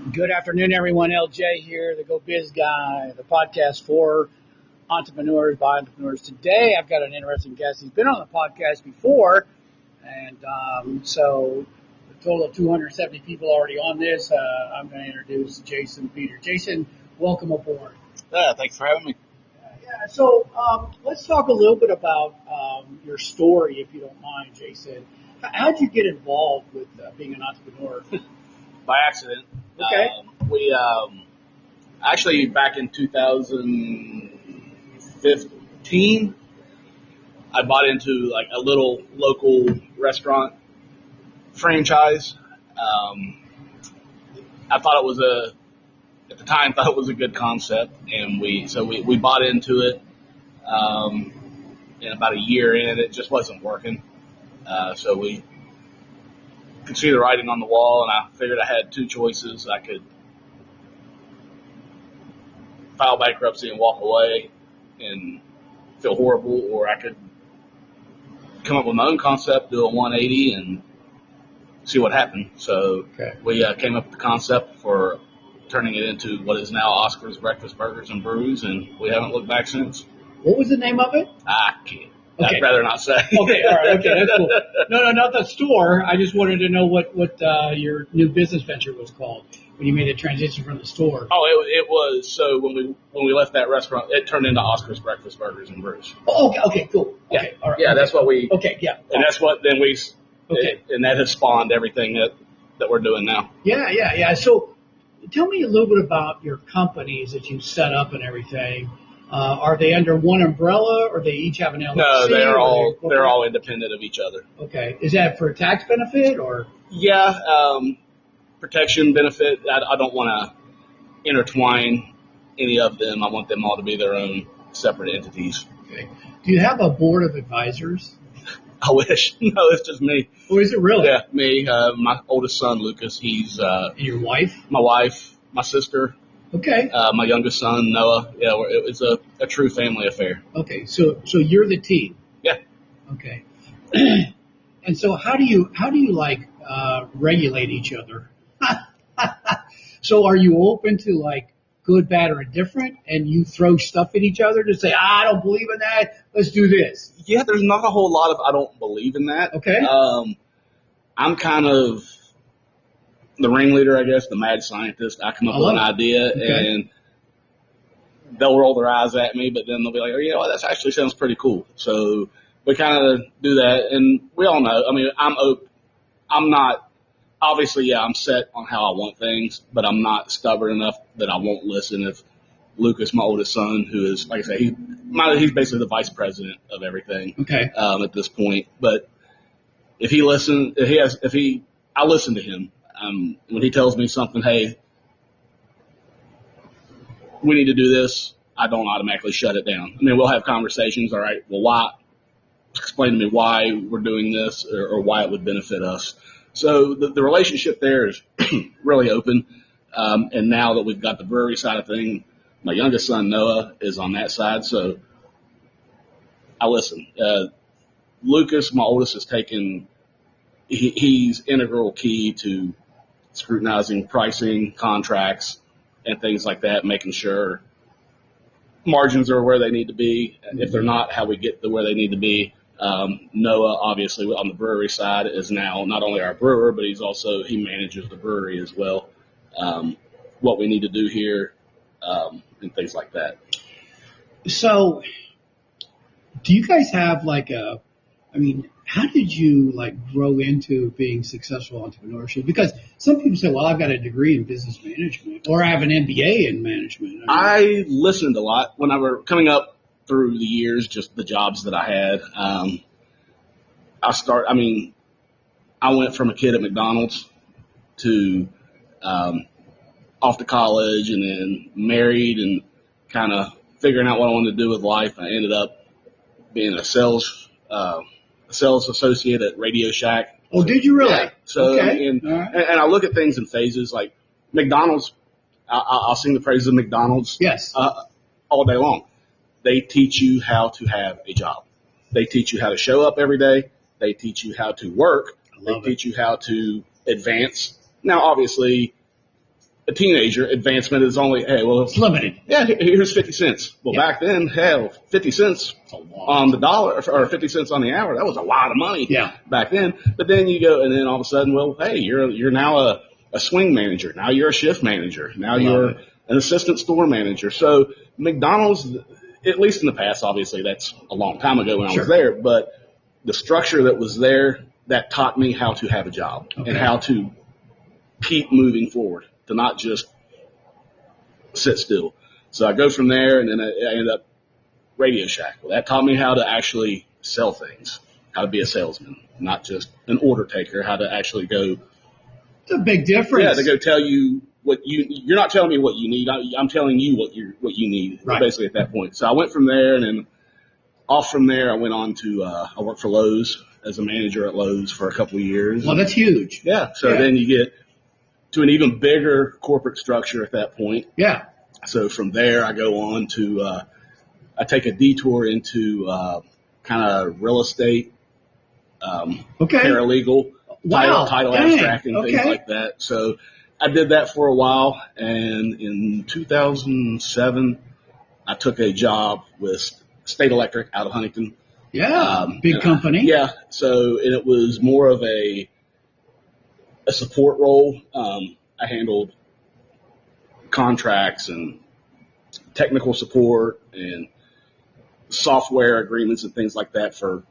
Good afternoon, everyone. LJ here, the Go Biz Guy, the podcast for entrepreneurs by entrepreneurs. Today, I've got an interesting guest. He's been on the podcast before, and so a total of 270 people already on this. I'm going to introduce Jason Peter. Jason, welcome aboard. Thanks for having me. So let's talk a little bit about your story, if you don't mind, Jason. How'd you get involved with being an entrepreneur? By accident. Okay. We actually back in 2015, I bought into like a little local restaurant franchise. I thought it was at the time thought it was a good concept, and we bought into it. And about a year in, it just wasn't working. So we could see the writing on the wall, and I figured I had two choices. I could file bankruptcy and walk away and feel horrible, or I could come up with my own concept, do a 180, and see what happened. So we came up with the concept for turning it into what is now Oscar's Breakfast Burgers and Brews, and we haven't looked back since. What was the name of it? I can't. Okay. I'd rather not say. Okay, all right, okay, that's cool. No, not the store. I just wanted to know what your new business venture was called when you made the transition from the store. Oh, it was. So when we left that restaurant, it turned into Oscar's Breakfast Burgers and Brews. Oh, okay, cool. Okay, all right. Yeah, that's what we. Okay, yeah. And that's what then we. Okay. And that has spawned everything that we're doing now. Yeah. So, tell me a little bit about your companies that you set up and everything. Are they under one umbrella, or they each have an LLC? No, they're all independent of each other. Okay, is that for tax benefit or? Yeah, protection benefit. I don't want to intertwine any of them. I want them all to be their own separate entities. Okay. Do you have a board of advisors? I wish. No, it's just me. Or is it really? Yeah, me. My oldest son, Lucas. He's. And your wife? My wife, my sister. Okay. My youngest son, Noah. Yeah, it's a true family affair. Okay, so you're the team. Yeah. Okay. And so how do you like regulate each other? So are you open to like good, bad, or indifferent, and you throw stuff at each other to say, I don't believe in that. Let's do this. Yeah, there's not a whole lot of I don't believe in that. Okay. I'm kind of the ringleader, I guess, the mad scientist. I come up with an idea, and they'll roll their eyes at me, but then they'll be like, oh, you know what, that actually sounds pretty cool. So we kind of do that, and we all know. I mean, I'm open. I'm not, obviously, yeah, I'm set on how I want things, but I'm not stubborn enough that I won't listen if Lucas, my oldest son, who is, like I say, he's basically the vice president of everything at this point. But if he listens, I listen to him. When he tells me something, hey, we need to do this, I don't automatically shut it down. I mean, we'll have conversations. All right, well, why? Explain to me why we're doing this or why it would benefit us. So the relationship there is really open. And now that we've got the brewery side of things, my youngest son, Noah, is on that side. So I listen. Lucas, my oldest, has taken, he's integral key to scrutinizing pricing, contracts, and things like that, making sure margins are where they need to be. If they're not, how we get to where they need to be. Noah, obviously, on the brewery side, is now not only our brewer, but he manages the brewery as well. What we need to do here, and things like that. So, do you guys have how did you grow into being successful entrepreneurship? Because some people say, well, I've got a degree in business management or I have an MBA in management. I listened a lot when I were coming up through the years, just the jobs that I had. I went from a kid at McDonald's to off to college and then married and kind of figuring out what I wanted to do with life. I ended up being a sales associate at Radio Shack. Oh, did you really? Yeah. So, okay. And I look at things in phases. Like McDonald's, I'll sing the praises of McDonald's. Yes. All day long. They teach you how to have a job. They teach you how to show up every day. They teach you how to work. They teach you how to advance. Now, obviously, a teenager, advancement is only, hey, well, It's limited. yeah, here's 50 cents. Well, Yeah. back then, hell, 50 cents It's a lot. on the dollar or 50 cents on the hour. That was a lot of money Yeah. back then. But then you go, and then all of a sudden, well, hey, you're now a swing manager. Now you're a shift manager. Now you're an assistant store manager. So McDonald's, at least in the past, obviously that's a long time ago when I was there, but the structure that was there, that taught me how to have a job and how to keep moving forward, to not just sit still. So I go from there, and then I end up Radio Shack. Well, that taught me how to actually sell things, how to be a salesman, not just an order taker, how to actually go. It's a big difference. Yeah, to go tell you what you're not telling me what you need. I'm telling you what you need, basically at that point. So I went from there, and then off from there, I went on to, I worked for Lowe's as a manager at Lowe's for a couple of years. Well, that's huge. Yeah. So then you get to an even bigger corporate structure at that point. Yeah. So from there, I go on to, I take a detour into kind of real estate, paralegal, title abstracting, things like that. So I did that for a while, and in 2007, I took a job with State Electric out of Huntington. Yeah, big company. Yeah, so and it was more of a support role. I handled contracts and technical support and software agreements and things like that for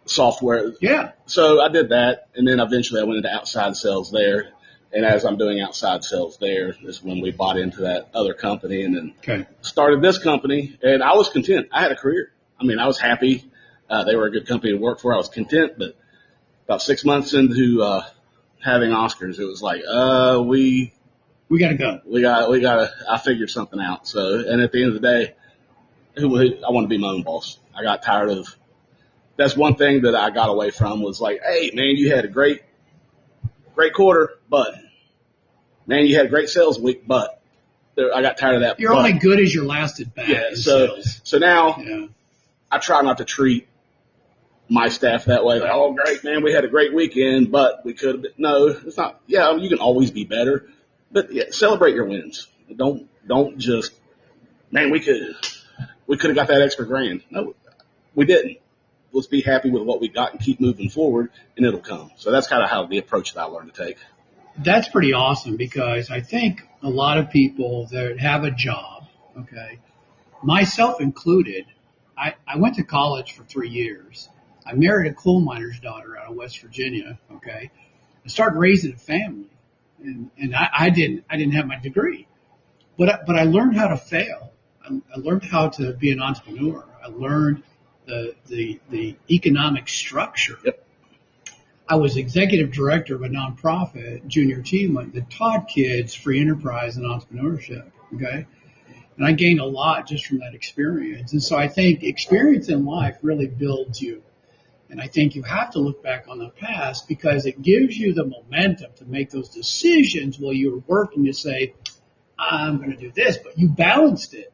software. Yeah. So I did that, and then eventually I went into outside sales there. And as I'm doing outside sales there is when we bought into that other company, and then started this company. And I was content. I had a career. I mean, I was happy. They were a good company to work for. I was content. But about 6 months into having Oscars, it was like, we got to go. We got. I figured something out. So, and at the end of the day, I want to be my own boss. I got tired of. That's one thing that I got away from was like, hey man, you had a great quarter, but man, you had a great sales week, but I got tired of that. You're only good as your last at bat. Yeah. So now I try not to treat my staff that way. Like, oh, great, man, we had a great weekend, but we could have been. No, it's not. Yeah, you can always be better, but celebrate your wins. Don't just, man, we could have got that extra grand. No, we didn't. Let's be happy with what we got and keep moving forward, and it'll come. So that's kind of how the approach that I learned to take. That's pretty awesome, because I think a lot of people that have a job, myself included, I went to college for 3 years. I married a coal miner's daughter out of West Virginia. I started raising a family, and I didn't have my degree, but I learned how to fail. I learned how to be an entrepreneur. I learned the economic structure. Yep. I was executive director of a nonprofit junior team that taught kids free enterprise and entrepreneurship. And I gained a lot just from that experience. And so I think experience in life really builds you. And I think you have to look back on the past, because it gives you the momentum to make those decisions while you're working to say, I'm going to do this, but you balanced it.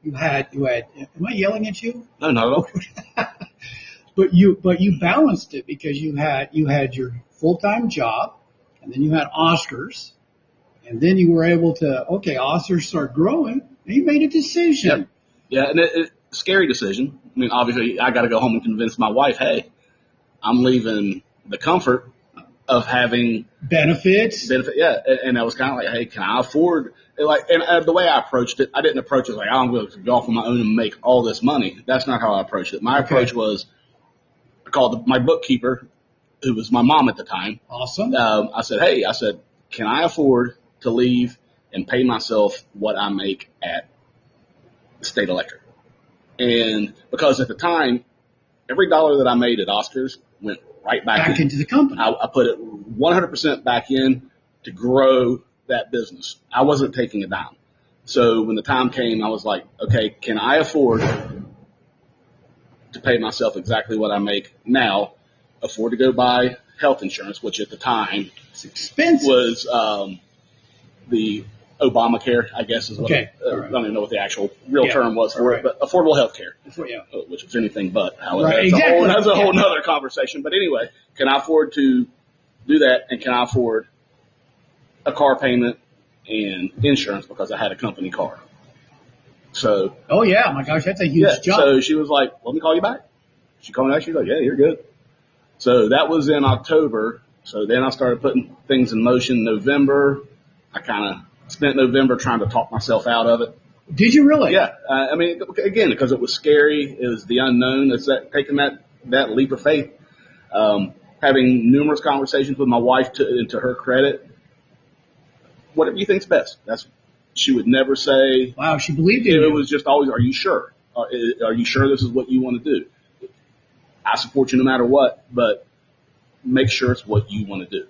You had, am I yelling at you? No, not at all. But you balanced it, because you had your full-time job, and then you had Oscars, and then you were able to, Oscars start growing, and you made a decision. Yeah, and it's a scary decision. I mean, obviously, I got to go home and convince my wife, hey, I'm leaving the comfort of having benefits. Yeah, and I was kind of like, hey, can I afford? And the way I approached it, I didn't approach it like, I'm going to go off on my own and make all this money. That's not how I approached it. My approach was, I called my bookkeeper, who was my mom at the time. Awesome. I said, can I afford to leave and pay myself what I make at State Electric? And because at the time, every dollar that I made at Oscars went right back into the company. I put it 100% back in to grow that business. I wasn't taking a dime. So when the time came, I was like, okay, can I afford to pay myself exactly what I make now, afford to go buy health insurance, which at the time it's expensive. Was the Obamacare, I guess is what I don't even know what the actual real term was for it, but affordable health care, which is anything but. However, that's a whole nother conversation. But anyway, can I afford to do that, and can I afford a car payment and insurance because I had a company car. So, Oh yeah, my gosh, that's a huge yeah, jump. so she was like, let me call you back. She called me back. She's like, yeah, you're good. So that was in October. So then I started putting things in motion. November, I kind of spent November trying to talk myself out of it. Did you really? Yeah. I mean, again, because it was scary. It was the unknown. It's that taking that leap of faith. Having numerous conversations with my wife to her credit. Whatever you think's best. She would never say. Wow, she believed in you. It was just always, are you sure? Are you sure this is what you want to do? I support you no matter what, but make sure it's what you want to do.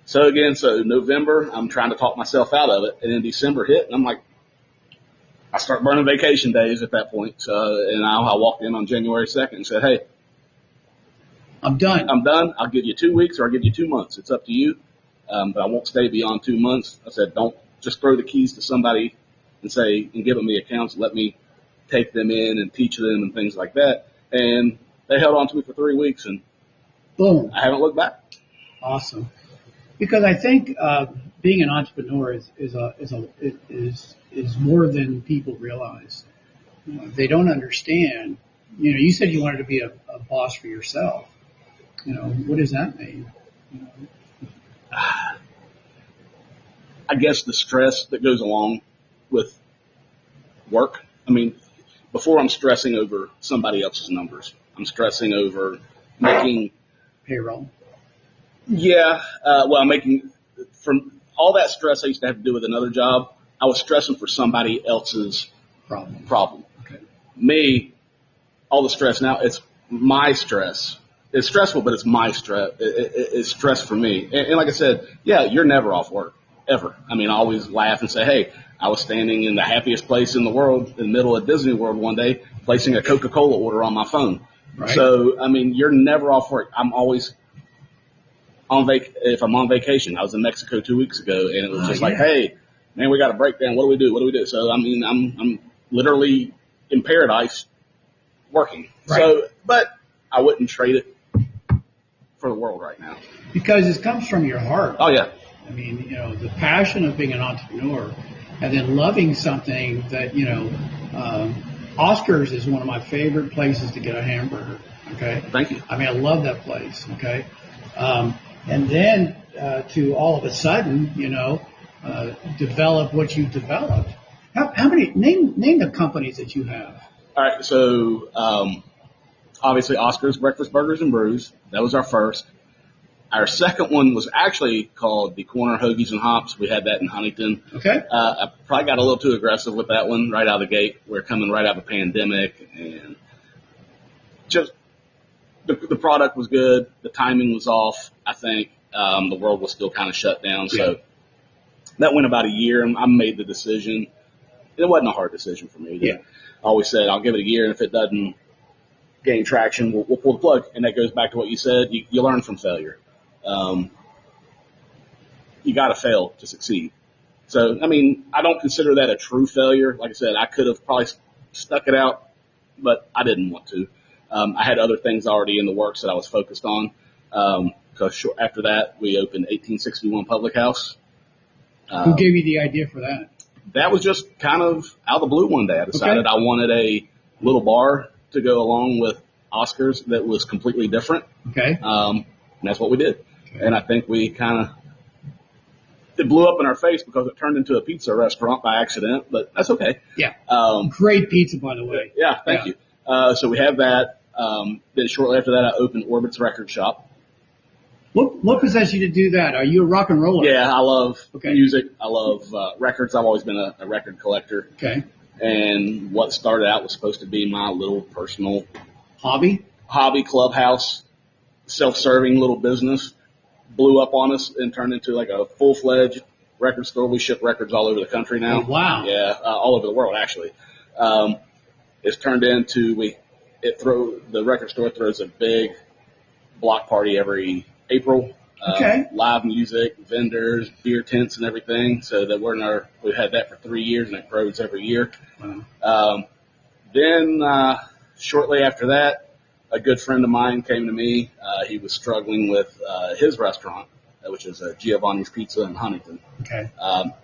So again, November, I'm trying to talk myself out of it, and then December hit, and I'm like, I start burning vacation days at that point. And I walked in on January 2nd and said, hey, I'm done. I'll give you 2 weeks or I'll give you 2 months. It's up to you. But I won't stay beyond 2 months. I said, don't just throw the keys to somebody and give them the accounts. Let me take them in and teach them and things like that. And they held on to me for 3 weeks, and boom, I haven't looked back. Awesome. Because I think being an entrepreneur is more than people realize. They don't understand. You said you wanted to be a boss for yourself. What does that mean? I guess the stress that goes along with work. I mean, before I'm stressing over somebody else's numbers, I'm stressing over making payroll. Yeah. Well, making from all that stress I used to have to do with another job, I was stressing for somebody else's problem. Okay. Me, all the stress now, it's my stress. It's stressful, but it's my stress. It's stress for me. And like I said, yeah, you're never off work, ever. I mean, I always laugh and say, hey, I was standing in the happiest place in the world in the middle of Disney World one day, placing a Coca-Cola order on my phone. Right. So, I mean, you're never off work. I'm always if I'm on vacation. I was in Mexico 2 weeks ago, and it was just like, hey, man, we got a breakdown. What do we do? So, I mean, I'm literally in paradise working. Right. So, but I wouldn't trade it for the world right now. Because it comes from your heart. Oh, yeah. I mean, the passion of being an entrepreneur and then loving something that, Oscars is one of my favorite places to get a hamburger. Okay. Thank you. I mean, I love that place. Okay. And then to all of a sudden, develop what you developed. How many? Name the companies that you have. All right. So obviously, Oscar's Breakfast Burgers and Brews. That was our first. Our second one was actually called the Corner Hoagies and Hops. We had that in Huntington. Okay. I probably got a little too aggressive with that one right out of the gate. We're coming right out of a pandemic, and just the product was good. The timing was off, I think. The world was still kind of shut down. So that went about a year, and I made the decision. It wasn't a hard decision for me. Yeah. I always said, I'll give it a year, and if it doesn't gain traction, we'll pull the plug. And that goes back to what you said. You learn from failure. You got to fail to succeed. So, I mean, I don't consider that a true failure. Like I said, I could have probably stuck it out, but I didn't want to. I had other things already in the works that I was focused on. Because after that, we opened 1861 Public House. Who gave you the idea for that? That was just kind of out of the blue one day. I decided I wanted a little bar to go along with Oscar's that was completely different. Okay. And that's what we did. Okay. And I think we it blew up in our face because it turned into a pizza restaurant by accident, but that's okay. Yeah. Great pizza, by the way. Yeah, thank you. So we have that. Then shortly after that, I opened Orbit's Record Shop. What possessed you to do that? Are you a rock and roller? Yeah, I love music. I love records. I've always been a record collector. Okay. And what started out was supposed to be my little personal hobby clubhouse, self-serving little business, blew up on us and turned into like a full-fledged record store. We ship records all over the country now. Oh, wow. Yeah, all over the world actually. It's turned into the record store throws a big block party every April. Live music, vendors, beer tents, and everything. So that we've had that for 3 years, and it grows every year. Wow. Then shortly after that, a good friend of mine came to me. He was struggling with his restaurant, which is Giovanni's Pizza in Huntington. Okay.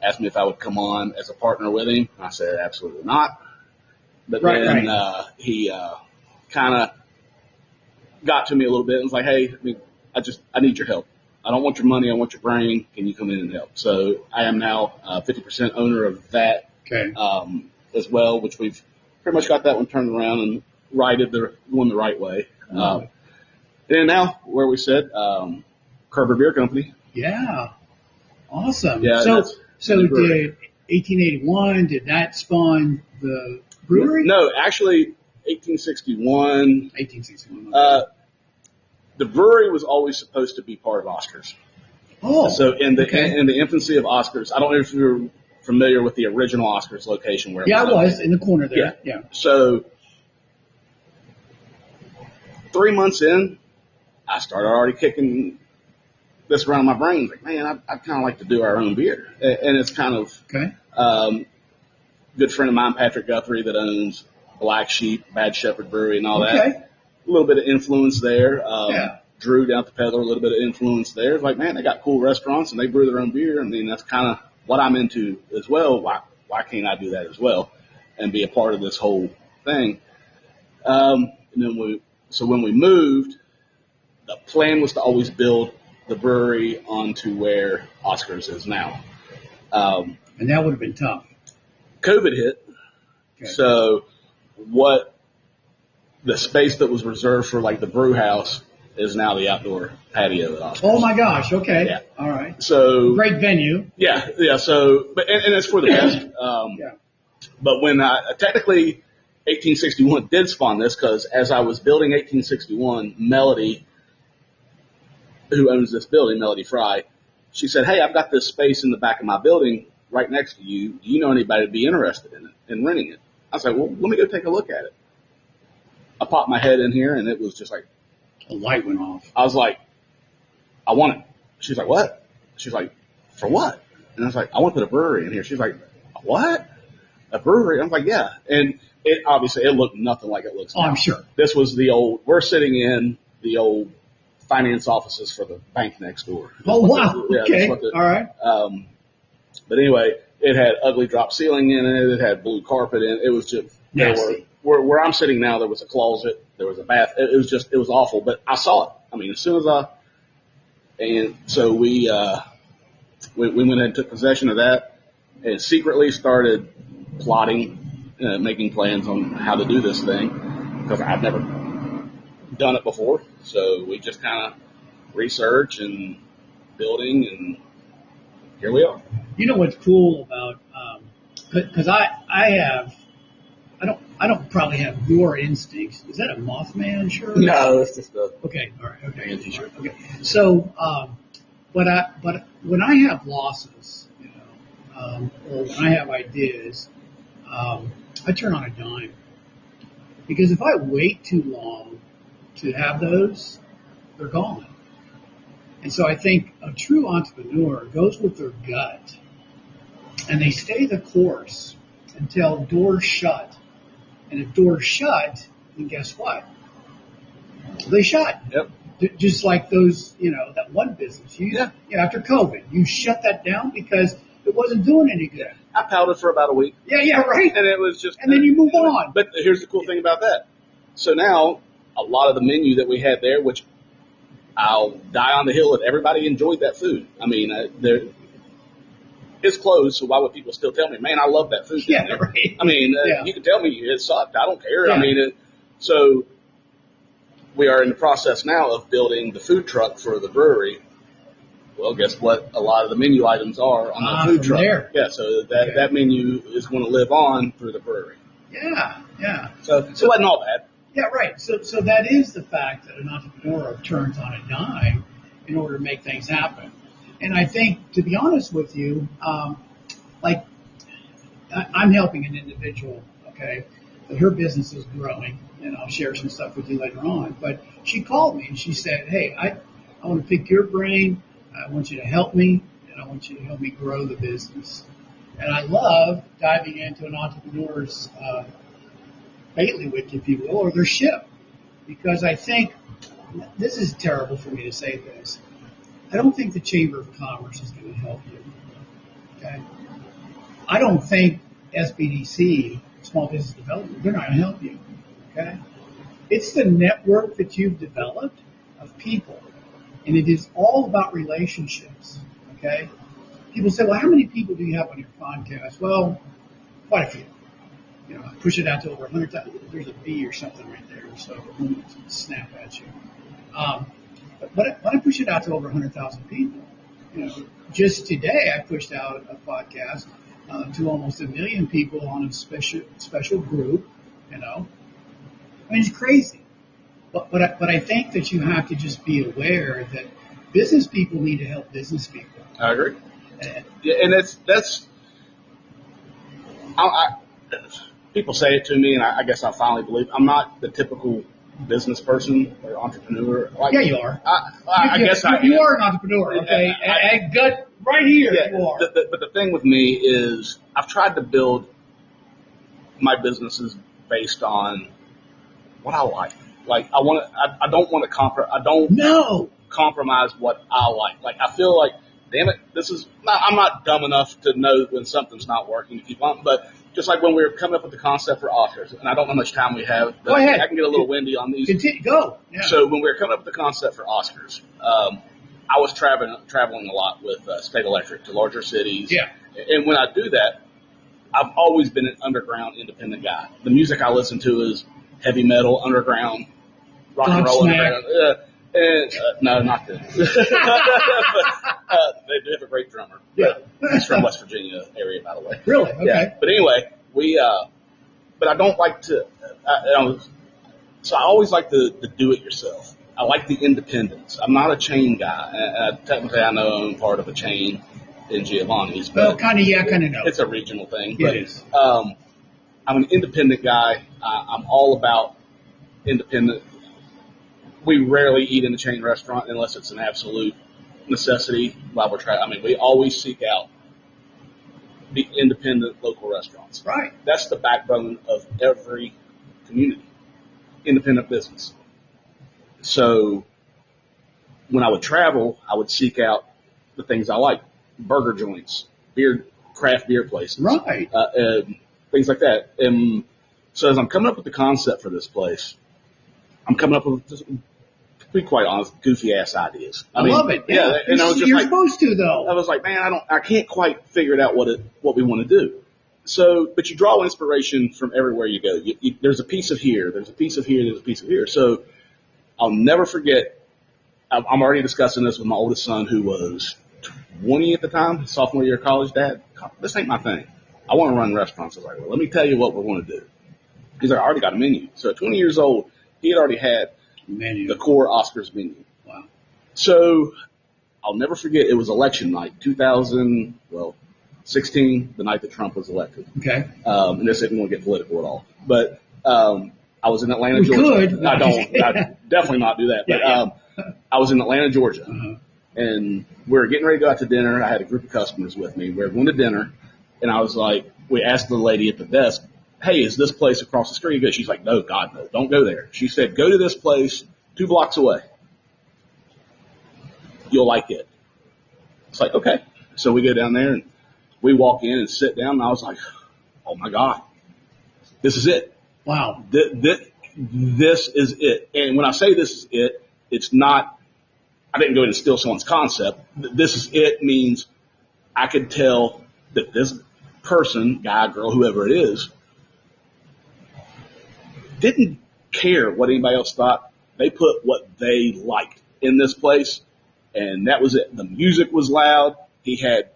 Asked me if I would come on as a partner with him. I said absolutely not. But Right. He kind of got to me a little bit and was like, hey, I need your help. I don't want your money. I want your brain. Can you come in and help? So I am now 50% owner of that as well, which we've pretty much got that one turned around and righted the one the right way. And now, where we sit, Kerber Beer Company. Yeah. Awesome. Yeah, So did 1881, did that spawn the brewery? No, actually, 1861. 1861. The brewery was always supposed to be part of Oscars. Oh. So in the infancy of Oscars, I don't know if you're familiar with the original Oscars location where. Yeah, I was in the corner there. Yeah. So 3 months in, I started already kicking this around my brain. Like, man, I'd kind of like to do our own beer, and it's kind of good friend of mine, Patrick Guthrie, that owns Black Sheep, Bad Shepherd Brewery, and all that. A little bit of influence there. Drew down at the Peddler, a little bit of influence there. It's like, man, they got cool restaurants and they brew their own beer. I mean, that's kind of what I'm into as well. Why can't I do that as well and be a part of this whole thing? And then when we moved, the plan was to always build the brewery onto where Oscars is now. And that would have been tough. COVID hit. So the space that was reserved for like the brew house is now the outdoor patio at Oscars. Oh my gosh. Okay. Yeah. All right. So great venue. Yeah. So, but and it's for the best. But when technically 1861 did spawn this, because as I was building 1861, Melody, who owns this building, Melody Fry, she said, "Hey, I've got this space in the back of my building right next to you. Do you know anybody that'd be interested in it and renting it?" I was like, "Well, let me go take a look at it." I popped my head in here, and it was just like a light went off. I was like, "I want it." She's like, "What?" She's like, "For what?" And I was like, "I want to put a brewery in here." She's like, "What? A brewery?" I was like, "Yeah." And it obviously it looked nothing like it looks now. Oh, I'm sure. This was we're sitting in the old finance offices for the bank next door. Oh, wow. Okay. All right. But anyway, it had ugly drop ceiling in it. It had blue carpet in it. It was just nasty. Where I'm sitting now, there was a closet. There was a bath. It was awful. But I saw it. I mean, as soon as and so we went ahead and took possession of that and secretly started plotting, making plans on how to do this thing because I've never done it before. So we just kind of research and building, and here we are. You know what's cool about because I don't probably have your instincts. Is that a Mothman shirt? No, it's just okay. All right. Okay. T-shirt. Okay. So, but when I have losses, or when I have ideas, I turn on a dime because if I wait too long to have those, they're gone. And so I think a true entrepreneur goes with their gut and they stay the course until doors shut. And if doors shut, then guess what? They shut. Yep. Just like those, that one business. After COVID, you shut that down because it wasn't doing any good. I powdered for about a week. Yeah, right. And it was just. And then you move on. But here's the cool thing about that. So now, a lot of the menu that we had there, which I'll die on the hill that everybody enjoyed that food. I mean, it's closed, so why would people still tell me, man, I love that food? Yeah, right. I mean, you can tell me it sucked. I don't care. Yeah. I mean, so we are in the process now of building the food truck for the brewery. Well, guess what? A lot of the menu items are on the food truck. There. Yeah, so that menu is going to live on through the brewery. Yeah. So it wasn't all bad. Yeah, right. So that is the fact that an entrepreneur turns on a dime in order to make things happen. And I think, to be honest with you, I'm helping an individual, okay, but her business is growing, and I'll share some stuff with you later on. But she called me and she said, hey, I want to pick your brain. I want you to help me, and I want you to help me grow the business. And I love diving into an entrepreneur's bailiwick, if you will, or their ship, because I think this is terrible for me to say this. I don't think the Chamber of Commerce is going to help you. Okay. I don't think SBDC, Small Business Development, they're not going to help you. Okay. It's the network that you've developed of people, and it is all about relationships. Okay. People say, well, how many people do you have on your podcast? Well, quite a few. You know, I push it out to over 100,000. There's a B or something right there, so it won't snap at you. But I push it out to over 100,000 people. You know, just today I pushed out a podcast to almost 1 million people on a special group. You know, I mean, it's crazy. But I think that you have to just be aware that business people need to help business people. I agree. And that's people say it to me, and I guess I finally believe. I'm not the typical business person or entrepreneur. Like, yeah, you are. I guess you are an entrepreneur. Okay, and gut right here, yeah, you are. But the thing with me is, I've tried to build my businesses based on what I like. Like I don't want to compromise what I like. Like I feel like, damn it, I'm not dumb enough to know when something's not working to keep on. But just like when we were coming up with the concept for Oscars, and I don't know how much time we have, but go ahead. I can get a little windy on these. Go. Yeah. So when we were coming up with the concept for Oscars, I was traveling a lot with State Electric to larger cities. Yeah. And when I do that, I've always been an underground independent guy. The music I listen to is heavy metal, underground, rock and roll underground. No, not them. But, they do have a great drummer. Yeah. He's from West Virginia area, by the way. Really? Okay. Yeah. But anyway, but I don't like to, so I always like to do it yourself. I like the independence. I'm not a chain guy. Technically, I know I'm part of a chain in Giovanni's. Well, kind of know. It's a regional thing. It is. I'm an independent guy. I'm all about independent. We rarely eat in a chain restaurant unless it's an absolute necessity while we're trying. I mean, we always seek out the independent local restaurants. Right. That's the backbone of every community, independent business. So when I would travel, I would seek out the things I like: burger joints, craft beer places, right, things like that. And so as I'm coming up with the concept for this place, I'm coming up with, to be quite honest, goofy ass ideas. I love it. Yeah. And I was just You're supposed to, though. I was like, man, I can't quite figure it out what we want to do. So, but you draw inspiration from everywhere you go. There's a piece of here, there's a piece of here, there's a piece of here. So I'll never forget. I'm already discussing this with my oldest son, who was 20 at the time, sophomore year of college. Dad, this ain't my thing. I want to run restaurants. I was like, well, let me tell you what we want to do. He's like, I already got a menu. So at 20 years old, he had already had the core Oscars menu. Wow. So I'll never forget, it was election night, 2016, the night that Trump was elected. Okay. And this isn't going to get political at all. But I was in Atlanta, Georgia. Could. I'd definitely not do that. But I was in Atlanta, Georgia. Uh-huh. And we were getting ready to go out to dinner. I had a group of customers with me. We were going to dinner. And I was like, we asked the lady at the desk, hey, is this place across the street good? She's like, no, God, no, don't go there. She said, go to this place 2 blocks away. You'll like it. It's like, okay. So we go down there and we walk in and sit down, and I was like, oh my God, this is it. Wow. This is it. And when I say this is it, it's not, I didn't go in and steal someone's concept. This is it means I could tell that this person, guy, girl, whoever it is, didn't care what anybody else thought. They put what they liked in this place, and that was it. The music was loud. He had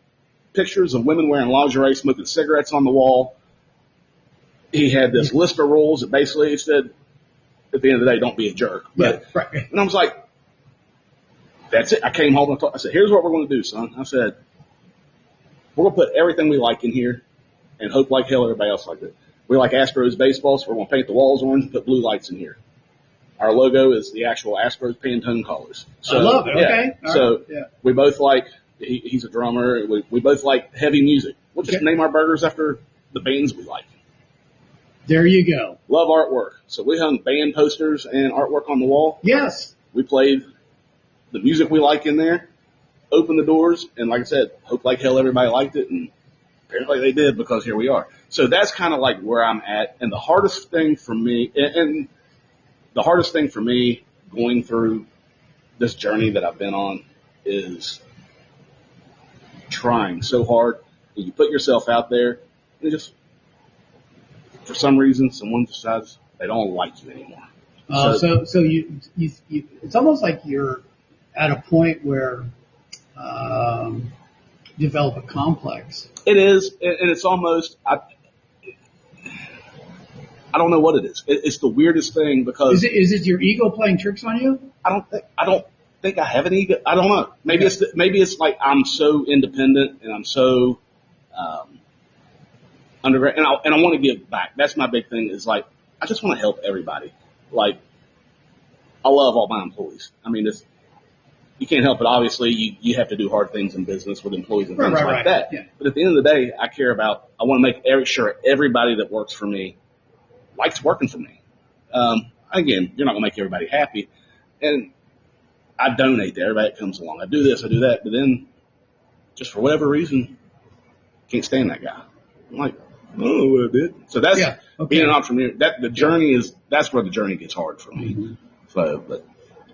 pictures of women wearing lingerie, smoking cigarettes on the wall. He had this list of rules that basically said, at the end of the day, don't be a jerk. But, yeah, right. And I was like, that's it. I came home and I said, here's what we're going to do, son. I said, we're going to put everything we like in here and hope like hell everybody else likes it. We like Astros baseball, so we're going to paint the walls orange and put blue lights in here. Our logo is the actual Astros Pantone colors. So, I love it. Yeah. Okay. So we both like, he's a drummer. We both like heavy music. We'll just name our burgers after the bands we like. There you go. Love artwork. So we hung band posters and artwork on the wall. Yes. We played the music we like in there. opened the doors, and like I said, hope like hell everybody liked it, and apparently they did, because here we are. So that's kind of like where I'm at. And the hardest thing for me, going through this journey that I've been on, is trying so hard. And you put yourself out there, and just for some reason, someone decides they don't like you anymore. So you, it's almost like you're at a point where you develop a complex. It is, and it's almost, I don't know what it is. It's the weirdest thing, because Is it your ego playing tricks on you? I don't think I have an ego. I don't know. Maybe it's like I'm so independent and I'm so underground, and I want to give back. That's my big thing. Is like I just want to help everybody. Like I love all my employees. I mean, you can't help it. Obviously, you have to do hard things in business with employees and things like that. Yeah. But at the end of the day, I want to make sure everybody that works for me likes working for me. Again, you're not going to make everybody happy. And I donate to everybody that comes along. I do this, I do that. But then, just for whatever reason, can't stand that guy. I'm like, oh, what I did. So that's being an entrepreneur. That's where the journey gets hard for me. Mm-hmm. So, but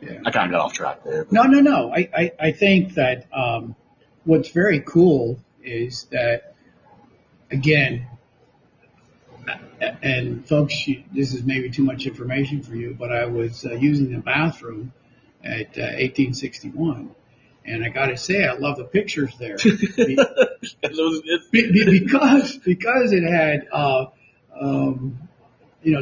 I kind of got off track there. No. I think that what's very cool is that, again, and folks, this is maybe too much information for you, but I was using the bathroom at 1861, and I got to say, I love the pictures there because it had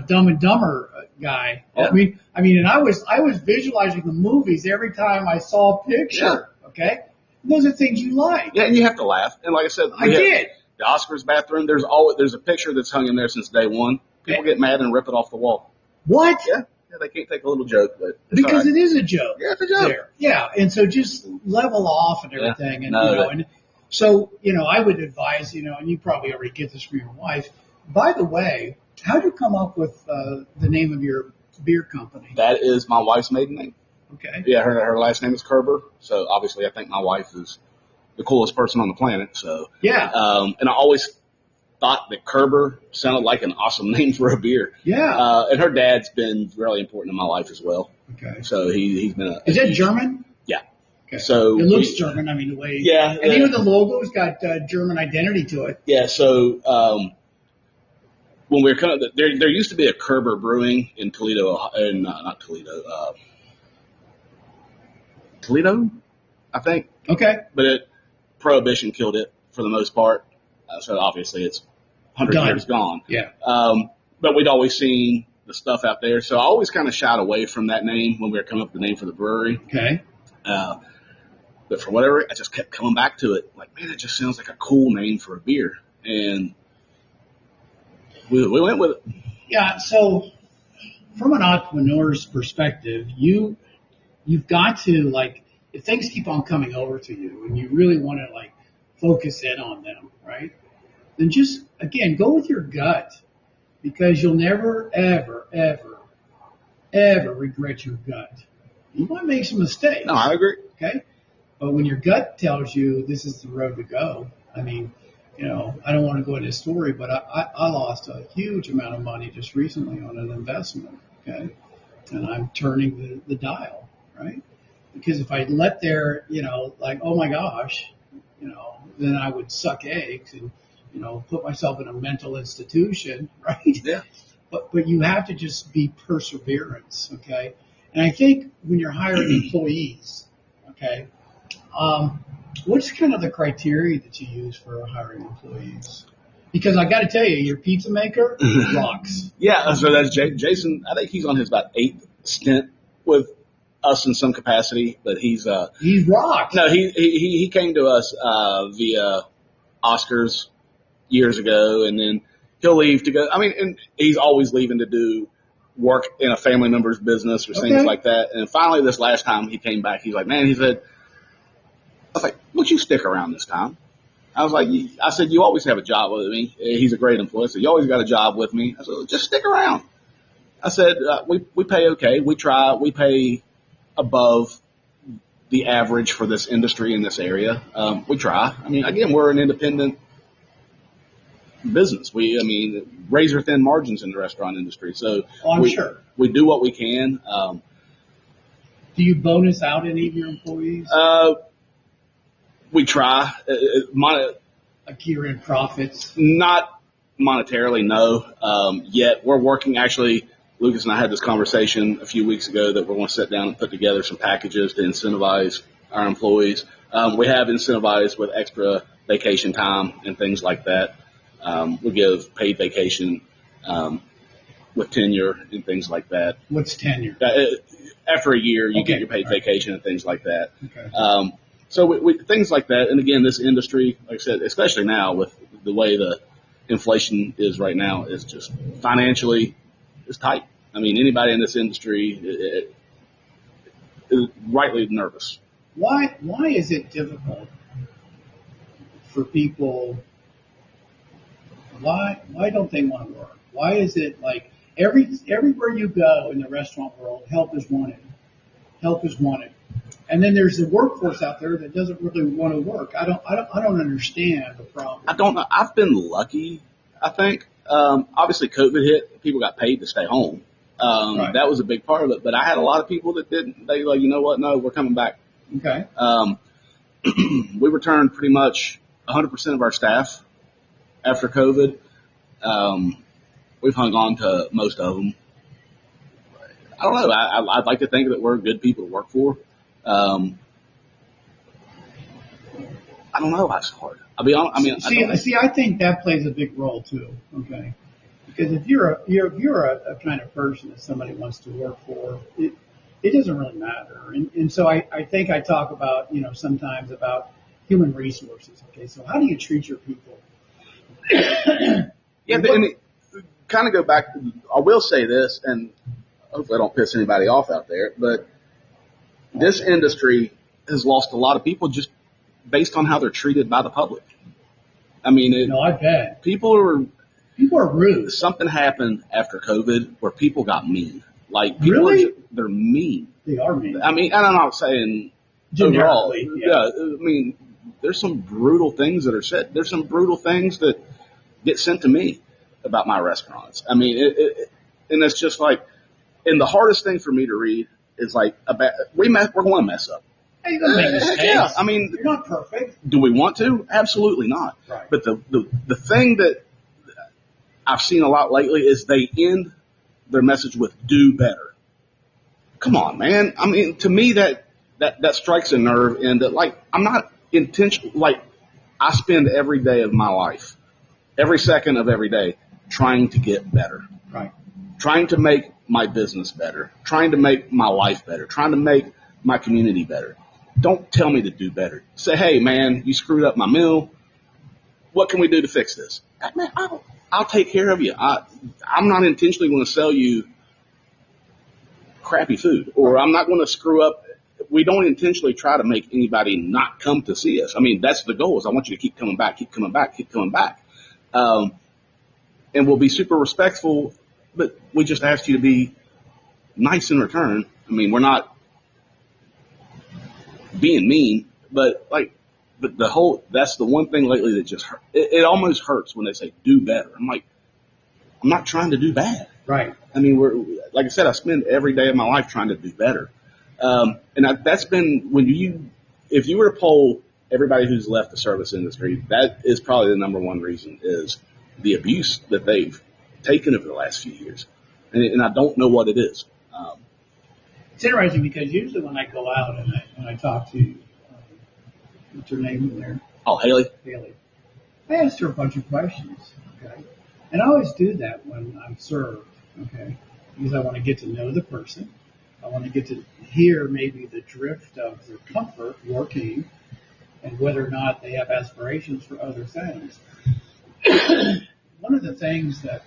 Dumb and Dumber guy. Yeah. I mean, and I was visualizing the movies every time I saw a picture. Yeah. Okay, those are things you like. Yeah, and you have to laugh. And like I said, I did. The Oscars bathroom, there's a picture that's hung in there since day one. People get mad and rip it off the wall. What? Yeah, they can't take a little joke, but because it is a joke. Yeah, it's a joke. There. Yeah, and so just level off and everything, Yeah. and so I would advise, and you probably already get this from your wife. By the way, how did you come up with the name of your beer company? That is my wife's maiden name. Okay. Yeah, her last name is Kerber. So obviously, I think my wife is the coolest person on the planet. So yeah, and I always thought that Kerber sounded like an awesome name for a beer. Yeah. And her dad's been really important in my life as well. Okay. So he's been Is that German? Yeah. Okay. So it looks German. I mean, the way. Yeah. And even the logo's got German identity to it. Yeah. So when we were there used to be a Kerber Brewing in Toledo, not Toledo, Toledo, I think. Okay. But Prohibition killed it for the most part. So obviously it's 100 years gone. Yeah. But we'd always seen the stuff out there. So I always kind of shied away from that name when we were coming up with the name for the brewery. Okay. But for whatever, I just kept coming back to it. Like, man, it just sounds like a cool name for a beer. And we went with it. Yeah. So from an entrepreneur's perspective, you've got to, like, if things keep on coming over to you and you really want to, like, focus in on them, right? Then just, again, go with your gut, because you'll never, ever, ever, ever regret your gut. You might make some mistakes. No, I agree. Okay? But when your gut tells you this is the road to go, I mean, I don't want to go into the story, but I lost a huge amount of money just recently on an investment, okay? And I'm turning the dial, right? Because if I let there, like, oh my gosh, then I would suck eggs and, put myself in a mental institution, right? Yeah. But you have to just be perseverance, okay? And I think when you're hiring employees, okay, what's kind of the criteria that you use for hiring employees? Because I got to tell you, your pizza maker rocks. Yeah, so that's Jason. I think he's on his about 8th stint with us in some capacity, but he rocks. No, he came to us via Oscars years ago, and then he'll leave to go. I mean, and he's always leaving to do work in a family member's business or things like that. And finally, this last time he came back, he's like, man, I was like, would you stick around this time? I said, you always have a job with me. He's a great employee. I said, you always got a job with me. I said, just stick around. I said, we pay okay. We try. We pay above the average for this industry in this area. We try. I mean, again, we're an independent business. Razor thin margins in the restaurant industry. So sure we do what we can. Do you bonus out any of your employees? We try. Like year-end profits? Not monetarily, no. Yet we're working. Actually, Lucas and I had this conversation a few weeks ago that we're going to sit down and put together some packages to incentivize our employees. We have incentivized with extra vacation time and things like that. We give paid vacation with tenure and things like that. What's tenure? After a year, you get your paid vacation and things like that. Okay. So we things like that. And again, this industry, like I said, especially now with the way the inflation is right now, is just financially is tight. I mean, anybody in this industry is rightly nervous. Why is it difficult for people? Why don't they want to work? Why is it like everywhere you go in the restaurant world, help is wanted. Help is wanted. And then there's the workforce out there that doesn't really want to work. I don't understand the problem. I don't know. I've been lucky, I think. Obviously COVID hit, people got paid to stay home. Right. That was a big part of it, but I had a lot of people that didn't. They like, you know what? No, we're coming back. Okay. We returned pretty much 100% of our staff after COVID. We've hung on to most of them. I don't know. I'd like to think that we're good people to work for. I don't know. That's hard. I'll be honest. I think that plays a big role too. Okay, because if you're a kind of person that somebody wants to work for, it doesn't really matter. And so I think I talk about sometimes about human resources. Okay, so how do you treat your people? Yeah, and kind of go back. I will say this, and hopefully I don't piss anybody off out there, but this industry has lost a lot of people just based on how they're treated by the public. I mean, I bet. People are rude. Something happened after COVID where people got mean. Like, really? They're mean. They are mean. I mean, and I'm not saying generally. Yeah. I mean, there's some brutal things that are said. There's some brutal things that get sent to me about my restaurants. I mean, and it's just like, and the hardest thing for me to read is like, we're going to mess up. Hey, you're going to make mistakes. Yeah, I mean, you're not perfect. Do we want to? Absolutely not. Right. But the thing that I've seen a lot lately is they end their message with "do better." Come on, man. I mean, to me that strikes a nerve, and that, like, I'm not intentional. Like, I spend every day of my life, every second of every day, trying to get better. Right. Trying to make my business better, trying to make my life better, trying to make my community better. Don't tell me to do better. Say, hey, man, you screwed up my meal. What can we do to fix this? Man, I'll take care of you. I'm not intentionally going to sell you crappy food, or I'm not going to screw up. We don't intentionally try to make anybody not come to see us. I mean, that's the goal, is I want you to keep coming back, keep coming back, keep coming back. And we'll be super respectful, but we just ask you to be nice in return. I mean, we're not being mean, but that's the one thing lately that just hurt. It almost hurts when they say do better. I'm like, I'm not trying to do bad. Right. I mean, like I said, I spend every day of my life trying to do better. And that's been, if you were to poll everybody who's left the service industry, that is probably the number one reason, is the abuse that they've taken over the last few years. And I don't know what it is. It's interesting because usually when I go out and I talk to, what's her name in there? Oh, Haley. I asked her a bunch of questions, okay? And I always do that when I'm served, okay? Because I want to get to know the person. I want to get to hear maybe the drift of their comfort working and whether or not they have aspirations for other things. One of the things that,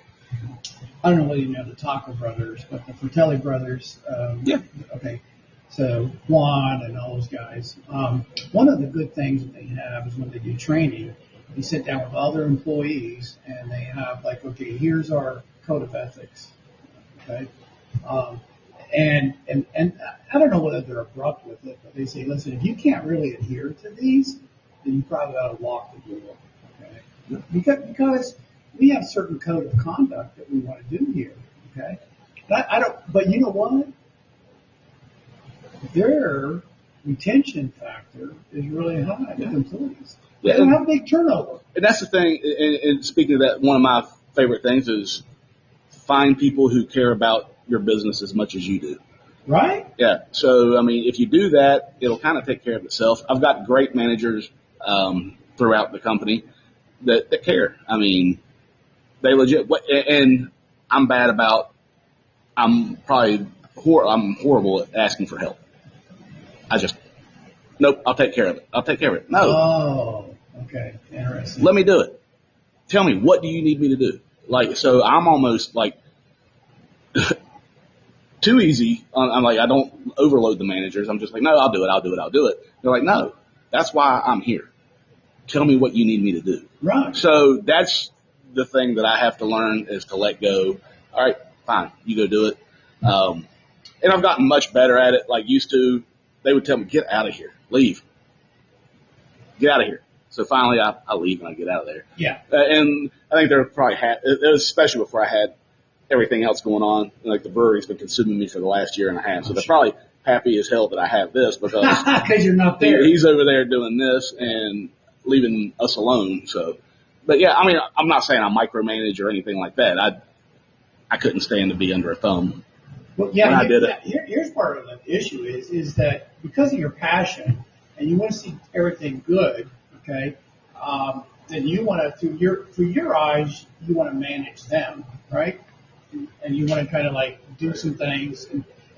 I don't know whether you know the Taco Brothers, but the Fratelli Brothers. Yeah. Okay. So Juan and all those guys. One of the good things that they have is when they do training, they sit down with all their employees and they have like, okay, here's our code of ethics. Okay. And I don't know whether they're abrupt with it, but they say, listen, if you can't really adhere to these, then you probably ought to lock the door. Okay? Because we have certain code of conduct that we want to do here. Okay? But I don't. But you know what? Their retention factor is really high with employees. They don't have a big turnover. And that's the thing. And speaking of that, one of my favorite things is find people who care about your business as much as you do. Right? Yeah. So, I mean, if you do that, it'll kind of take care of itself. I've got great managers throughout the company that care. I mean, they legit. And I'm bad about. I'm horrible at asking for help. Nope. I'll take care of it. No. Oh, okay. Interesting. Let me do it. Tell me, what do you need me to do? Like, so I'm almost like too easy. I'm like, I don't overload the managers. I'm just like, no, I'll do it. They're like, no, that's why I'm here. Tell me what you need me to do. Right. So that's the thing that I have to learn is to let go. All right, fine. You go do it. And I've gotten much better at it. Like used to, they would tell me, get out of here, leave, get out of here. So finally I leave and I get out of there. Yeah. And I think they're probably it was especially before I had everything else going on. Like the brewery's been consuming me for the last year and a half. So they're probably happy as hell that I have this because you're not there. He's over there doing this and leaving us alone. So, but yeah, I mean, I'm not saying I micromanage or anything like that. I couldn't stand to be under a thumb. Well, yeah, when I did it. Here's part of the issue is that because of your passion and you want to see everything good, okay, then you want to through your eyes you want to manage them, right? And you want to kind of like do some things,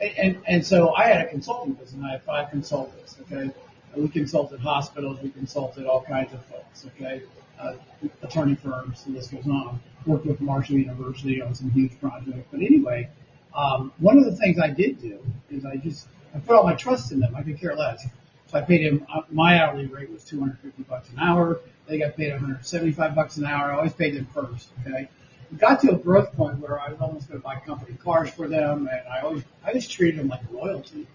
and so I had a consulting business. I had 5 consultants, okay. And we consulted hospitals, we consulted all kinds of folks, okay, attorney firms, the list goes on. Worked with Marshall University on some huge projects, but anyway. One of the things I did do is I put all my trust in them. I could care less. So I paid him. My hourly rate was $250 an hour. They got paid $175 an hour. I always paid them first. Okay. It got to a growth point where I was almost going to buy company cars for them, and I just treated them like royalty,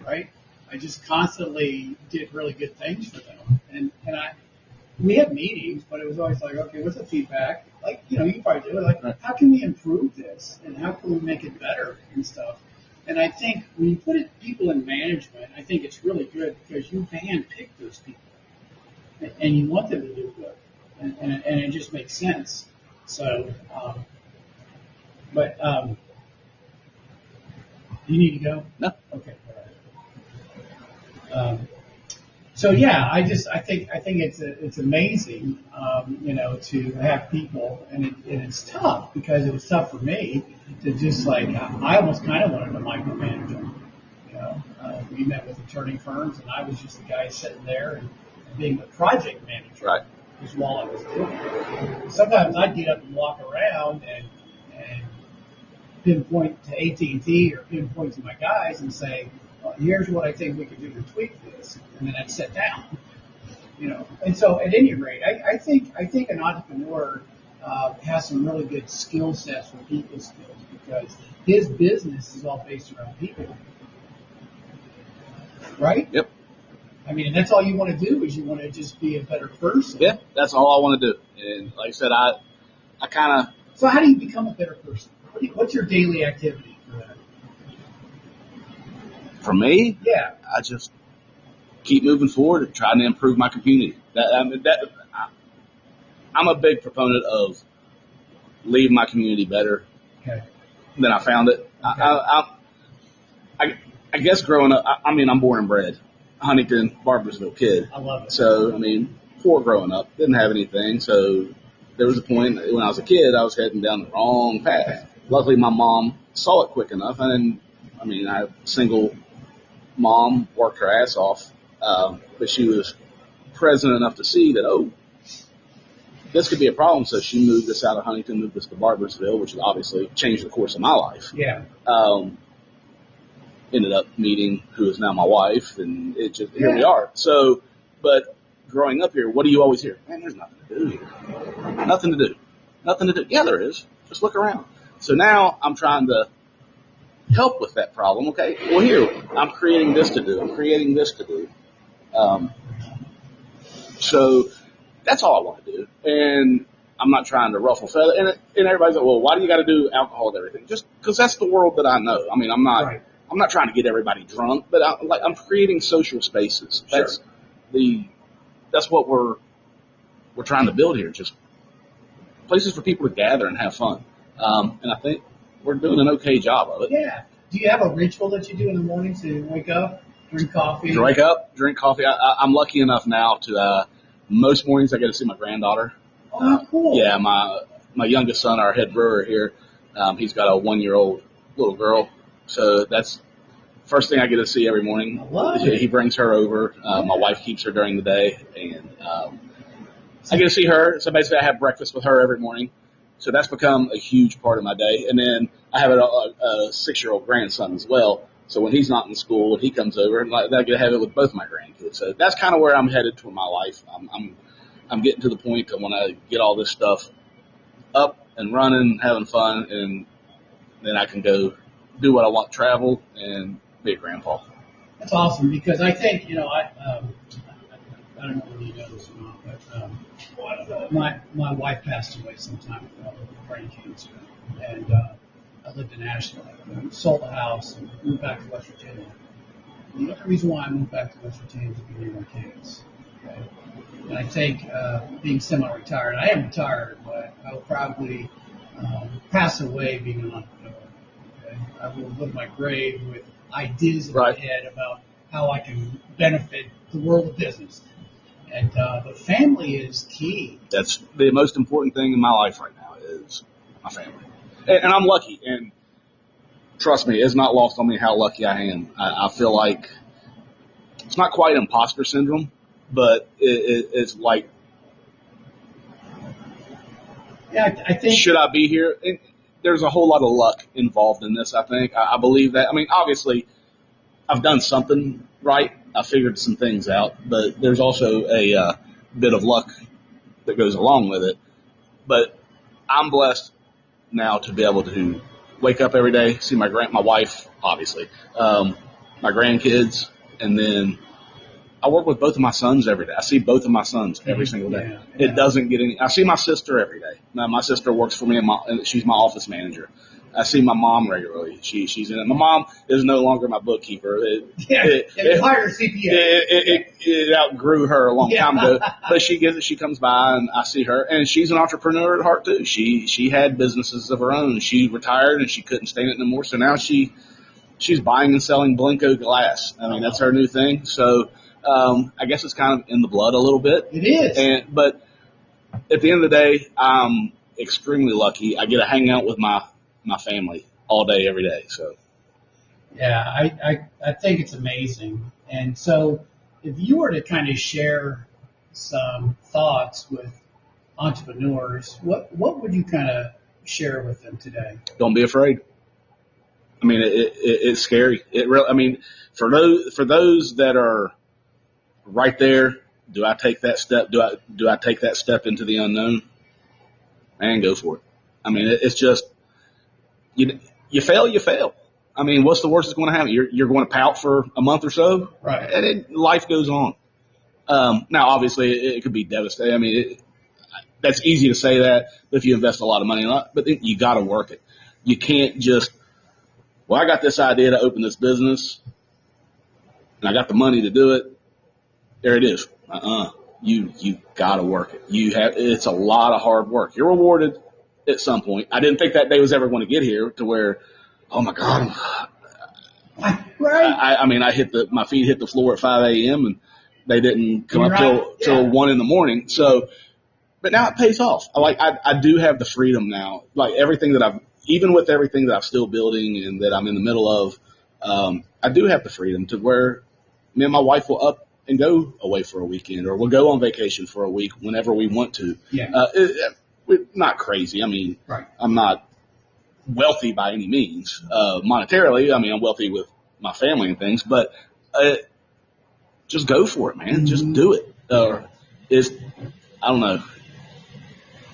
right? I just constantly did really good things for them, and we had meetings, but it was always like, okay, what's the feedback? Like, you probably do it. Like, how can we improve this? And how can we make it better and stuff? And I think when you put people in management, I think it's really good because you handpick those people. And you want them to do good. And it just makes sense. So, you need to go? No. Okay. All right. So yeah, I think it's amazing, to have people, and it's tough because it was tough for me to just like I almost kind of wanted to micromanage them. We met with attorney firms, and I was just the guy sitting there and being the project manager. Right. Just while I was doing it. Sometimes I'd get up and walk around and pinpoint to AT&T or pinpoint to my guys and say, well, here's what I think we could do to tweak this, and then I'd sit down. And so at any rate, I think an entrepreneur has some really good skill sets for people skills because his business is all based around people, right? Yep. I mean, and that's all you want to do is you want to just be a better person. Yeah, that's all I want to do. And like I said, I kind of. So how do you become a better person? What's your daily activity for that? For me, yeah, I just keep moving forward and trying to improve my community. I'm a big proponent of leaving my community better than I found it. Okay. I guess growing up, I'm born and bred Huntington, Barboursville kid. I love it. So, poor growing up, didn't have anything. So there was a point when I was a kid, I was heading down the wrong path. Okay. Luckily, my mom saw it quick enough, and I have a single mom, worked her ass off, but she was present enough to see that, this could be a problem. So she moved us out of Huntington, moved us to Barboursville, which obviously changed the course of my life. Yeah. Ended up meeting who is now my wife, and here we are. So, but growing up here, what do you always hear? Man, there's nothing to do here. Nothing to do. Yeah, there is. Just look around. So now I'm trying to help with that problem. Okay, well, here, I'm creating this to do. I'm creating this to do. So that's all I want to do. And I'm not trying to ruffle feathers. And everybody's like, well, why do you got to do alcohol and everything? Just because that's the world that I know. I mean, I'm not trying to get everybody drunk, but I'm creating social spaces. That's that's what we're trying to build here. Just places for people to gather and have fun. And I think we're doing an okay job of it. Yeah. Do you have a ritual that you do in the morning to wake up, drink coffee? Wake up, drink coffee. I'm lucky enough now to most mornings I get to see my granddaughter. Oh, cool. Yeah, my youngest son, our head brewer here, he's got a 1-year-old little girl. So that's first thing I get to see every morning. I love it. He brings her over. My wife keeps her during the day, and I get to see her. So basically I have breakfast with her every morning. So that's become a huge part of my day. And then I have a 6-year-old grandson as well. So when he's not in school and he comes over, and I get to have it with both my grandkids. So that's kind of where I'm headed to in my life. I'm getting to the point that when I get all this stuff up and running, having fun, and then I can go do what I want, travel, and be a grandpa. That's awesome because I think, I don't know whether you know this or not, but my wife passed away some time ago with brain cancer, and I lived in Asheville. Sold the house and moved back to West Virginia. And the other reason why I moved back to West Virginia is to be near my kids. Okay? And I think being semi-retired, I am retired, but I will probably pass away being an entrepreneur. Okay? I will go to my grave with ideas in my head about how I can benefit the world of business. And the family is key. That's the most important thing in my life right now is my family. And I'm lucky. And trust me, it's not lost on me how lucky I am. I feel like it's not quite imposter syndrome, but it's like, I think. Should I be here? There's a whole lot of luck involved in this, I think. I believe that. I mean, obviously, I've done something right. I figured some things out, but there's also a bit of luck that goes along with it. But I'm blessed now to be able to wake up every day, see my wife, obviously, my grandkids, and then I work with both of my sons every day. I see both of my sons every single day. Yeah. It doesn't get any. I see my sister every day. Now, my sister works for me, and she's my office manager. I see my mom regularly. She's in it. My mom is no longer my bookkeeper. It hired a CPA. It outgrew her a long time ago. But she comes by and I see her, and she's an entrepreneur at heart too. She had businesses of her own. She retired and she couldn't stand it no more. So now she's buying and selling Blenko glass. I mean, that's her new thing. So I guess it's kind of in the blood a little bit. It is. But at the end of the day, I'm extremely lucky. I get to hang out with my family all day, every day. So, yeah, I think it's amazing. And so if you were to kind of share some thoughts with entrepreneurs, what would you kind of share with them today? Don't be afraid. I mean, it's scary. I mean, for those that are right there, do I take that step? Do I take that step into the unknown? Man, go for it. I mean, it's just, you fail, you fail. I mean, what's the worst that's going to happen? You're going to pout for a month or so, right? And life goes on. Now, obviously, it could be devastating. I mean, that's easy to say that if you invest a lot of money in it, but you got to work it. You can't just, well, I got this idea to open this business, and I got the money to do it. There it is. You got to work it. It's a lot of hard work. You're rewarded at some point. I didn't think that day was ever going to get here to where, oh my God. Right. I mean, my feet hit the floor at 5 a.m. and they didn't come up till 1 in the morning. So, but now it pays off. I do have the freedom now. Like everything that even with everything that I'm still building and that I'm in the middle of, I do have the freedom to where me and my wife will up and go away for a weekend, or we'll go on vacation for a week whenever we want to. Yeah. We're not crazy. I mean, right. I'm not wealthy by any means, monetarily. I mean, I'm wealthy with my family and things, but just go for it, man. Mm-hmm. Just do it. I don't know.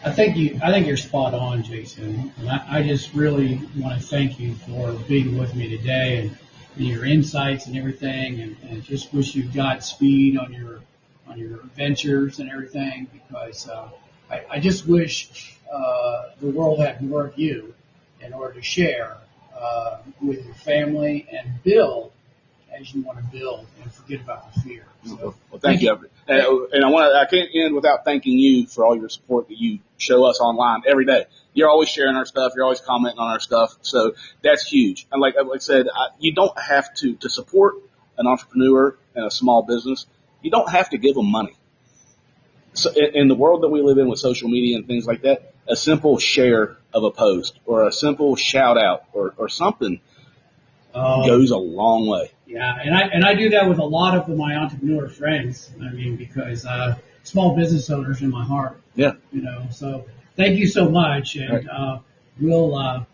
I think you're spot on, Jason. And I just really want to thank you for being with me today and your insights and everything, and just wish you Godspeed on your ventures and everything, because I just wish the world had more of you in order to share with your family and build as you want to build and forget about the fear. So, well, thank you. And I can't end without thanking you for all your support that you show us online every day. You're always sharing our stuff. You're always commenting on our stuff. So that's huge. And like I said, you don't have to support an entrepreneur and a small business. You don't have to give them money. So in the world that we live in with social media and things like that, a simple share of a post or a simple shout out or something goes a long way. Yeah, and I do that with a lot of my entrepreneur friends. I mean, because small business owners in my heart. Yeah. So thank you so much, and we'll